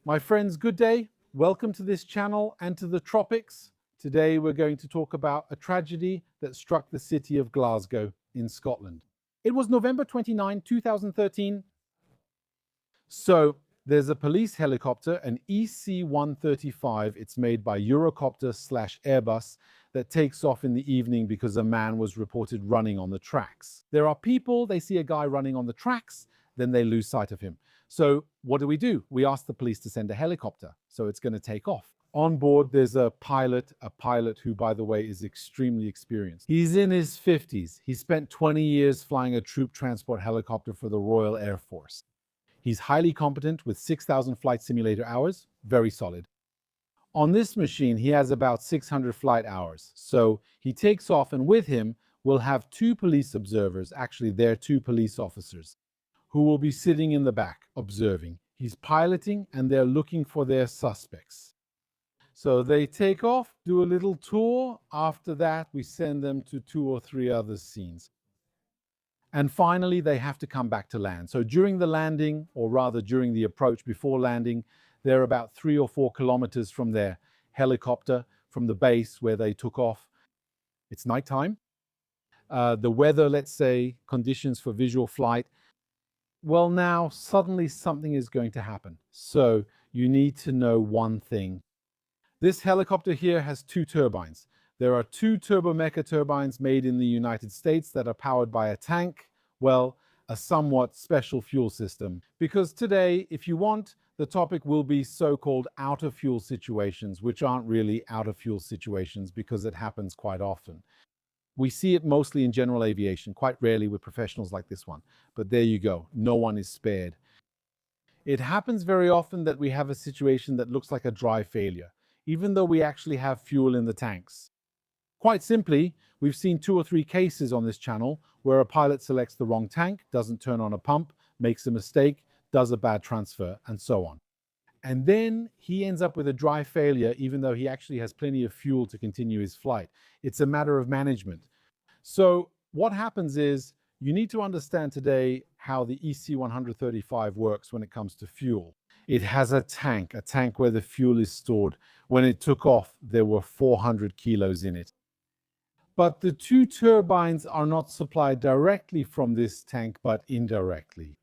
My friends, good day. Welcome to this channel and to the tropics. Today we're going to talk about a tragedy that struck the city of Glasgow in Scotland. It was November 29, 2013. So there's a police helicopter, an EC-135. It's made by Eurocopter/Airbus that takes off in the evening because a man was reported running on the tracks. There are people, they see a guy running on the tracks, then they lose sight of him. So what do? We ask the police to send a helicopter. So it's going to take off. On board, there's a pilot who, by the way, is extremely experienced. He's in his 50s. He spent 20 years flying a troop transport helicopter for the Royal Air Force. He's highly competent with 6,000 flight simulator hours, very solid. On this machine, he has about 600 flight hours. So he takes off, and with him, we'll have two police observers. Actually, they're two police officers who will be sitting in the back observing. He's piloting, and they're looking for their suspects. So they take off, do a little tour. After that, we send them to 2 or 3 other scenes. And finally, they have to come back to land. So during the landing, or rather during the approach before landing, they're about 3 or 4 kilometers from their helicopter, from the base where they took off. It's nighttime. The weather, let's say, conditions for visual flight. Well, now suddenly something is going to happen. So you need to know one thing. This helicopter here has 2 turbines. There are 2 turbomeca turbines made in the United States that are powered by a tank, well, a somewhat special fuel system. Because today, if you want, the topic will be so-called out-of-fuel situations, which aren't really out-of-fuel situations because it happens quite often. We see it mostly in general aviation, quite rarely with professionals like this one. But there you go, no one is spared. It happens very often that we have a situation that looks like a dry failure, even though we actually have fuel in the tanks. Quite simply, we've seen 2 or 3 cases on this channel where a pilot selects the wrong tank, doesn't turn on a pump, makes a mistake, does a bad transfer, and so on. And then he ends up with a dry failure, even though he actually has plenty of fuel to continue his flight. It's a matter of management. So what happens is, you need to understand today how the EC-135 works when it comes to fuel. It has a tank where the fuel is stored. When it took off, there were 400 kilos in it. But the 2 turbines are not supplied directly from this tank, but indirectly.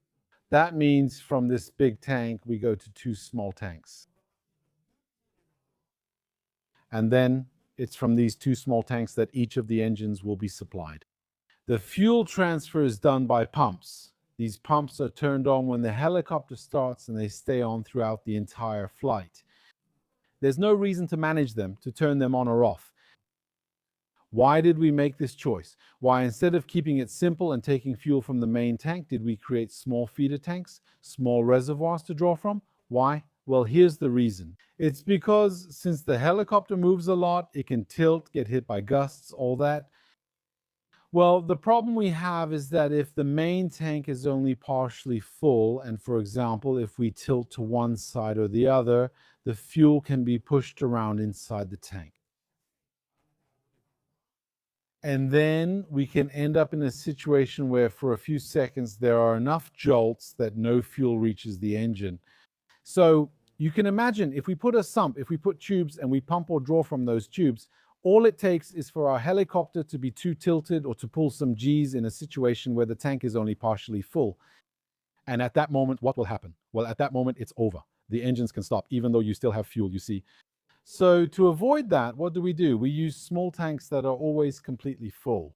That means from this big tank, we go to 2 small tanks. And then it's from these 2 small tanks that each of the engines will be supplied. The fuel transfer is done by pumps. These pumps are turned on when the helicopter starts, and they stay on throughout the entire flight. There's no reason to manage them, to turn them on or off. Why did we make this choice? Why, instead of keeping it simple and taking fuel from the main tank, did we create small feeder tanks, small reservoirs to draw from? Why? Well, here's the reason. It's because since the helicopter moves a lot, it can tilt, get hit by gusts, all that. Well, the problem we have is that if the main tank is only partially full, and for example, if we tilt to one side or the other, the fuel can be pushed around inside the tank. And then we can end up in a situation where for a few seconds there are enough jolts that no fuel reaches the engine. So you can imagine if we put a sump, if we put tubes and we pump or draw from those tubes, all it takes is for our helicopter to be too tilted or to pull some G's in a situation where the tank is only partially full. And at that moment, what will happen? Well, at that moment, it's over. The engines can stop, even though you still have fuel, you see. So to avoid that, what do? We use small tanks that are always completely full.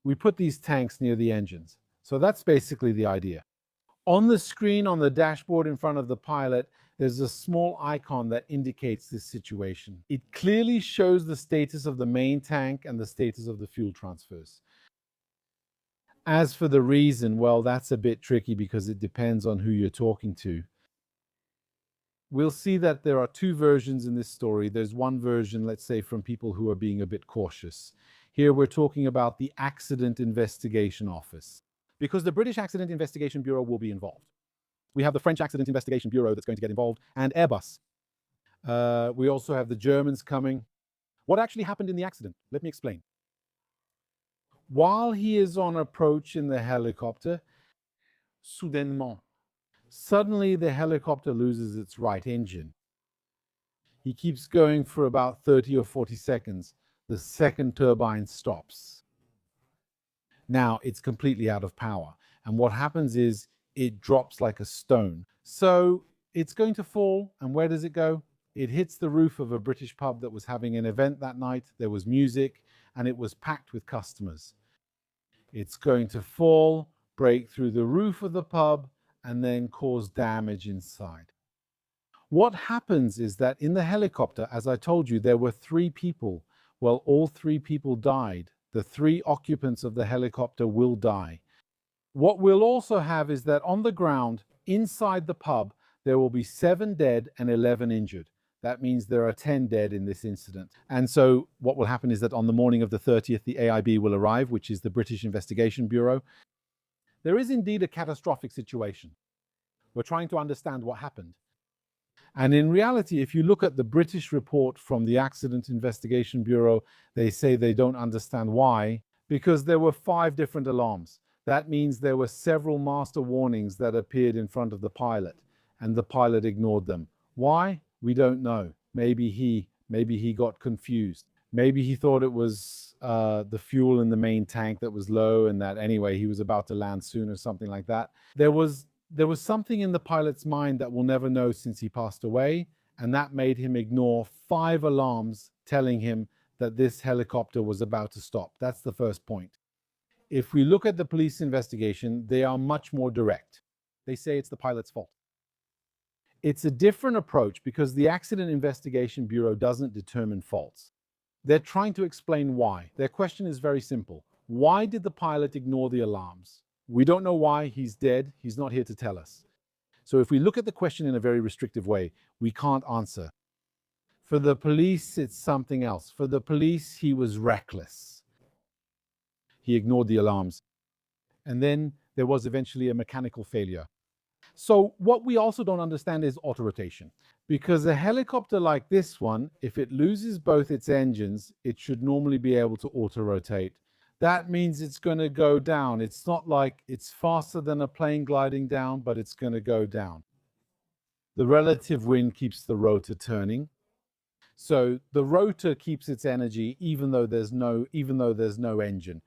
We put these tanks near the engines. So that's basically the idea. On the screen on the dashboard in front of the pilot, there's a small icon that indicates this situation. It clearly shows the status of the main tank and the status of the fuel transfers. As for the reason, well, that's a bit tricky because it depends on who you're talking to. We'll see that there are 2 versions in this story. There's one version, let's say, from people who are being a bit cautious. Here we're talking about the Accident Investigation Office, because the British Accident Investigation Bureau will be involved. We have the French Accident Investigation Bureau that's going to get involved, and Airbus. We also have the Germans coming. What actually happened in the accident? Let me explain. While he is on approach in the helicopter, soudainement, Suddenly, the helicopter loses its right engine. He keeps going for about 30 or 40 seconds. The second turbine stops. Now it's completely out of power. And what happens is it drops like a stone. So it's going to fall. And where does it go? It hits the roof of a British pub that was having an event that night. There was music and it was packed with customers. It's going to fall, break through the roof of the pub, and then cause damage inside. What happens is that in the helicopter, as I told you, there were 3 people. Well, all 3 people died. The 3 occupants of the helicopter will die. What we'll also have is that on the ground, inside the pub, there will be 7 dead and 11 injured. That means there are 10 dead in this incident. And so what will happen is that on the morning of the 30th, the AIB will arrive, which is the British Investigation Bureau. There is indeed a catastrophic situation. We're trying to understand what happened. And in reality, if you look at the British report from the Accident Investigation Bureau, they say they don't understand why, because there were 5 different alarms. That means there were several master warnings that appeared in front of the pilot, and the pilot ignored them. Why? We don't know. Maybe he got confused. Maybe he thought it was the fuel in the main tank that was low, and that anyway he was about to land soon or something like that. There was something in the pilot's mind that we'll never know since he passed away, and that made him ignore 5 alarms telling him that this helicopter was about to stop. That's the first point. If we look at the police investigation, they are much more direct. They say it's the pilot's fault. It's a different approach because the Accident Investigation Bureau doesn't determine faults. They're trying to explain why. Their question is very simple. Why did the pilot ignore the alarms? We don't know why. He's dead. He's not here to tell us. So if we look at the question in a very restrictive way, we can't answer. For the police, it's something else. For the police, he was reckless. He ignored the alarms. And then there was eventually a mechanical failure. So what we also don't understand is autorotation. Because a helicopter like this one, if it loses both its engines, it should normally be able to auto-rotate. That means it's going to go down. It's not like it's faster than a plane gliding down, but it's going to go down. The relative wind keeps the rotor turning. So the rotor keeps its energy even though there's no engine.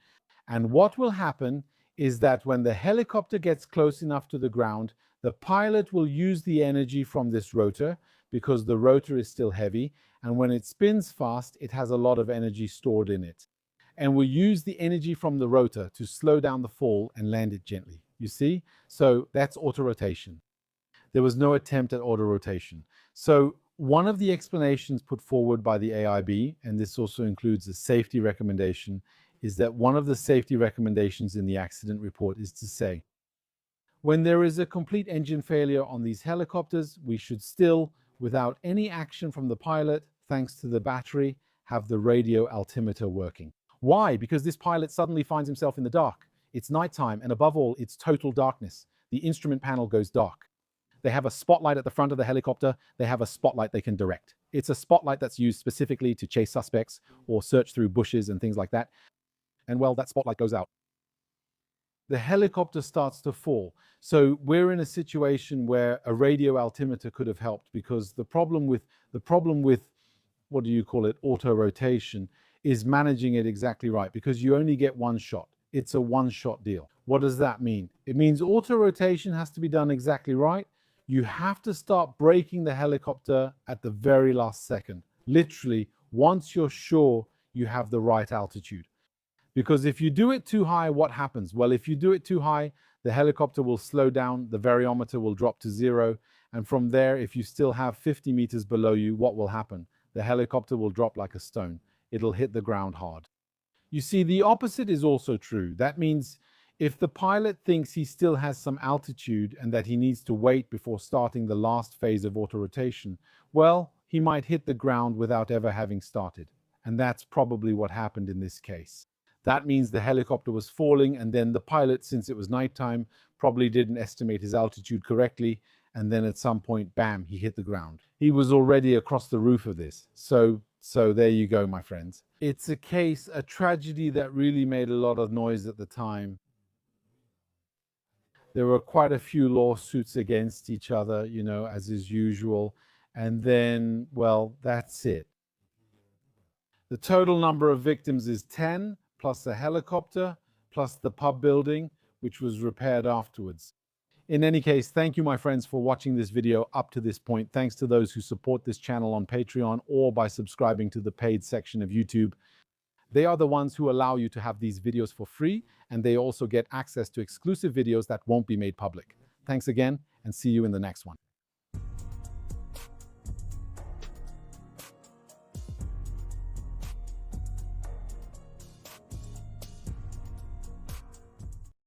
And what will happen is that when the helicopter gets close enough to the ground, the pilot will use the energy from this rotor because the rotor is still heavy, and when it spins fast, it has a lot of energy stored in it. And we'll use the energy from the rotor to slow down the fall and land it gently. You see? So that's autorotation. There was no attempt at autorotation. So one of the explanations put forward by the AIB, and this also includes a safety recommendation, is that one of the safety recommendations in the accident report is to say, when there is a complete engine failure on these helicopters, we should still, without any action from the pilot, thanks to the battery, have the radio altimeter working. Why? Because this pilot suddenly finds himself in the dark. It's nighttime, and above all, it's total darkness. The instrument panel goes dark. They have a spotlight at the front of the helicopter. They have a spotlight they can direct. It's a spotlight that's used specifically to chase suspects or search through bushes and things like that. And well, that spotlight goes out. The helicopter starts to fall. So we're in a situation where a radio altimeter could have helped, because the problem with what do you call it, auto-rotation, is managing it exactly right, because you only get one shot. It's a one-shot deal. What does that mean? It means auto-rotation has to be done exactly right. You have to start braking the helicopter at the very last second. Literally, once you're sure you have the right altitude. Because if you do it too high, what happens? Well, if you do it too high, the helicopter will slow down, the variometer will drop to 0, and from there, if you still have 50 meters below you, what will happen? The helicopter will drop like a stone. It'll hit the ground hard. You see, the opposite is also true. That means if the pilot thinks he still has some altitude and that he needs to wait before starting the last phase of autorotation, well, he might hit the ground without ever having started. And that's probably what happened in this case. That means the helicopter was falling, and then the pilot, since it was nighttime, probably didn't estimate his altitude correctly, and then at some point, bam, he hit the ground. He was already across the roof of this. So there you go, my friends. It's a tragedy that really made a lot of noise at the time. There were quite a few lawsuits against each other, you know, as is usual. And then, well, that's it. The total number of victims is 10, plus the helicopter, plus the pub building, which was repaired afterwards. In any case, thank you, my friends, for watching this video up to this point. Thanks to those who support this channel on Patreon or by subscribing to the paid section of YouTube. They are the ones who allow you to have these videos for free, and they also get access to exclusive videos that won't be made public. Thanks again, and see you in the next one.